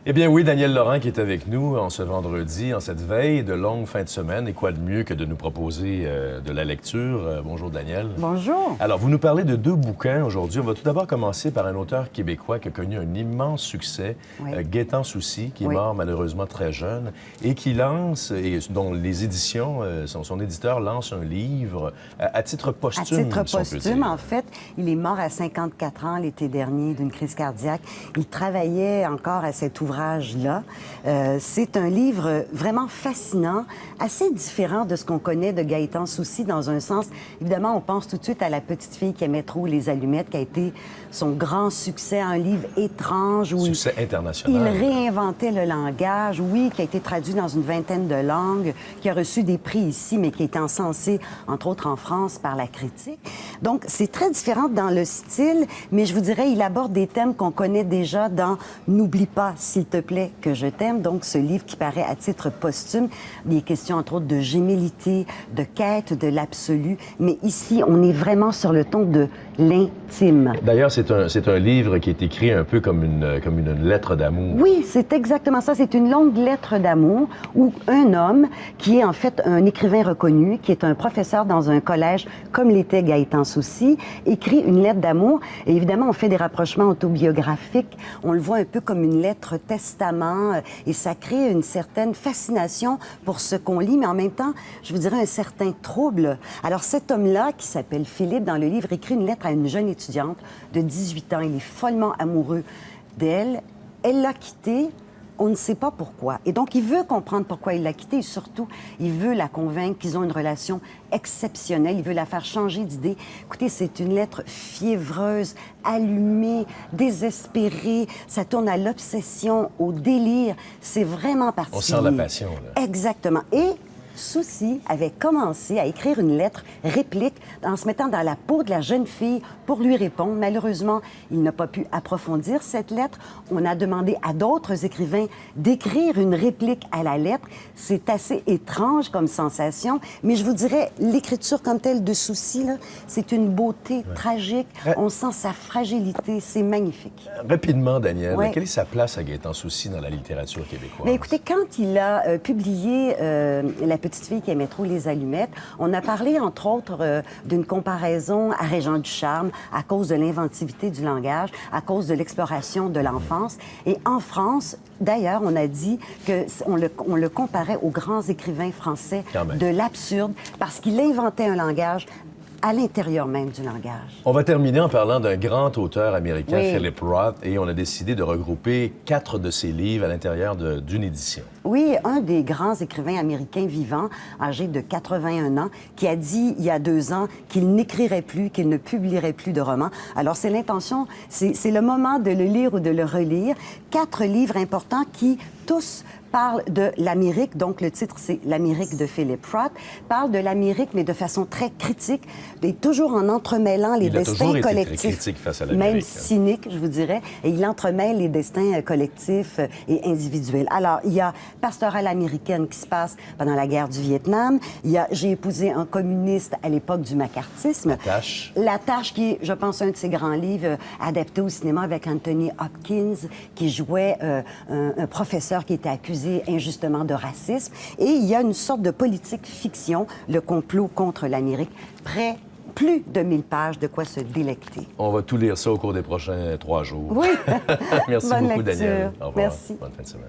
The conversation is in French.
Eh bien oui, Daniel Laurent qui est avec nous en ce vendredi, en cette veille de longue fin de semaine. Et quoi de mieux que de nous proposer de la lecture? Bonjour Daniel. Bonjour. Alors, vous nous parlez de deux bouquins aujourd'hui. On va tout d'abord commencer par un auteur québécois qui a connu un immense succès, Oui. Gaétan Soucy, qui est Oui. mort malheureusement très jeune, et qui lance, et dont les éditions, son éditeur lance un livre à titre posthume. À titre si on peut posthume, dire. en fait, il est mort à 54 ans l'été dernier d'une crise cardiaque. Il travaillait encore à cet ouvrage-là. C'est un livre vraiment fascinant, assez différent de ce qu'on connaît de Gaétan Soucy dans un sens. Évidemment, on pense tout de suite à La petite fille qui aimait trop les allumettes, qui a été son grand succès, un livre étrange où Succès il international. réinventait le langage, oui, qui a été traduit dans une vingtaine de langues, qui a reçu des prix ici, mais qui est encensé, entre autres en France, par la critique. Donc, c'est très différent dans le style, mais je vous dirais, il aborde des thèmes qu'on connaît déjà dans « N'oublie pas, s'il te plaît, que je t'aime », donc ce livre qui paraît à titre posthume. Il est question, entre autres, de gémellité, de quête de l'absolu, mais ici, on est vraiment sur le ton de l'intime. D'ailleurs, c'est un livre qui est écrit un peu comme une lettre d'amour. Oui, c'est exactement ça. C'est une longue lettre d'amour où un homme, qui est en fait un écrivain reconnu, qui est un professeur dans un collège, comme l'était Gaétan Soucy, écrit une lettre d'amour. Et évidemment, on fait des rapprochements autobiographiques. On le voit un peu comme une lettre testament et ça crée une certaine fascination pour ce qu'on lit, mais en même temps, je vous dirais un certain trouble. Alors, cet homme-là, qui s'appelle Philippe, dans le livre, écrit une lettre à une jeune étudiante de 18 ans. Il est follement amoureux d'elle. Elle l'a quitté, on ne sait pas pourquoi. Et donc, il veut comprendre pourquoi il l'a quittée et surtout, il veut la convaincre qu'ils ont une relation exceptionnelle. Il veut la faire changer d'idée. Écoutez, c'est une lettre fiévreuse, allumée, désespérée. Ça tourne à l'obsession, au délire. C'est vraiment particulier. On sent la passion, là. Exactement. Et Soucy avait commencé à écrire une lettre réplique en se mettant dans la peau de la jeune fille pour lui répondre. Malheureusement, il n'a pas pu approfondir cette lettre. On a demandé à d'autres écrivains d'écrire une réplique à la lettre. C'est assez étrange comme sensation, mais je vous dirais, l'écriture comme telle de Soucy, là, c'est une beauté tragique. On sent sa fragilité. C'est magnifique. Rapidement, Daniel, Ouais. quelle est sa place à Gaétan Soucy dans la littérature québécoise? Mais écoutez, quand il a publié La petite fille qui aimait trop les allumettes, on a parlé, entre autres, d'une comparaison à Régent Ducharme à cause de l'inventivité du langage, à cause de l'exploration de l'enfance. Et en France, d'ailleurs, on a dit qu'on le comparait aux grands écrivains français de l'absurde parce qu'il inventait un langage à l'intérieur même du langage. On va terminer en parlant d'un grand auteur américain, Oui. Philip Roth, et on a décidé de regrouper 4 de ses livres à l'intérieur d'une édition. Oui, un des grands écrivains américains vivants, âgé de 81 ans, qui a dit il y a 2 ans qu'il n'écrirait plus, qu'il ne publierait plus de romans. Alors, c'est l'intention, c'est le moment de le lire ou de le relire. 4 livres importants qui, tous, parlent de l'Amérique. Donc, le titre, c'est L'Amérique de Philip Roth. Parle de l'Amérique, mais de façon très critique, et toujours en entremêlant les Il a destins toujours été collectifs. très critique face à l'Amérique. Même cynique, je vous dirais. Et il entremêle les destins collectifs et individuels. Alors, il y a Pastorale américaine qui se passe pendant la guerre du Vietnam. Il y a J'ai épousé un communiste à l'époque du macartisme. La Tâche. La Tâche, qui est, je pense, un de ses grands livres adaptés au cinéma avec Anthony Hopkins, qui jouait un professeur qui était accusé injustement de racisme. Et il y a une sorte de politique fiction, le complot contre l'Amérique, plus de 1000 pages, de quoi se délecter. On va tout lire ça au cours des prochains 3 jours. Oui. Merci Bonne beaucoup, lecture. Daniel. Au revoir. Merci. Bonne fin de semaine.